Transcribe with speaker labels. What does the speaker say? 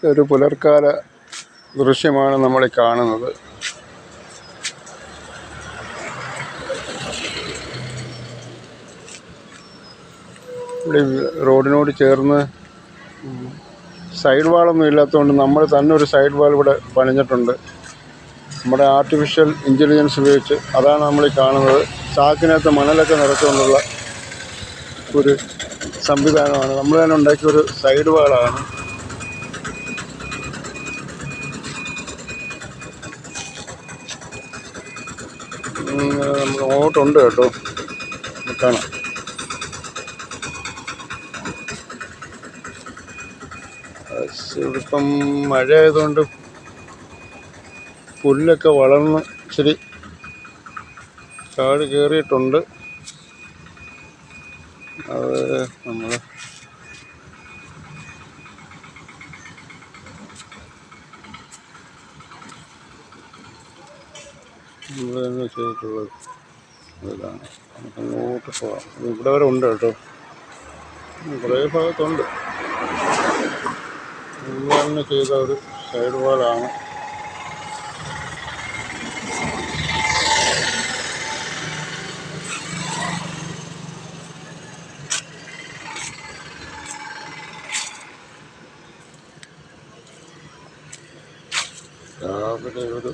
Speaker 1: ഒരു പുലർക്കാല ദൃശ്യമാണ് നമ്മൾ കാണുന്നത്. ഇവിടെ റോഡിനോട് ചേർന്ന് സൈഡ് വാളൊന്നും ഇല്ലാത്തതുകൊണ്ട് നമ്മൾ തന്നെ ഒരു സൈഡ് വാൾ ഇവിടെ പണിഞ്ഞിട്ടുണ്ട്. നമ്മുടെ ആർട്ടിഫിഷ്യൽ ഇൻ്റലിജൻസ് ഉപയോഗിച്ച് അതാണ് നമ്മൾ കാണുന്നത്. ചാക്കിനകത്ത് മണലൊക്കെ നിറച്ചുകൊണ്ടുള്ള ഒരു സംവിധാനമാണ്. നമ്മൾ തന്നെ ഉണ്ടാക്കിയൊരു സൈഡ് വാളാണ്. നമ്മൾ അങ്ങോട്ടുണ്ട് കേട്ടോ, കാണാം. ഇപ്പം മഴ ആയതുകൊണ്ട് പുല്ലൊക്കെ വളർന്ന് ഇച്ചിരി കാട് കയറിയിട്ടുണ്ട്. അത് നമ്മൾ തന്നെ ചെയ്തിട്ടുള്ളത് ഇതാണ്. നമുക്ക് അങ്ങോട്ട് പോകാം. ഇവിടെ വരെ ഉണ്ട് കേട്ടോ, കുറേ ഭാഗത്തുണ്ട്. തന്നെ ചെയ്ത ഒരു സൈഡ് വാളാണ്. രാവിലെ ഒരു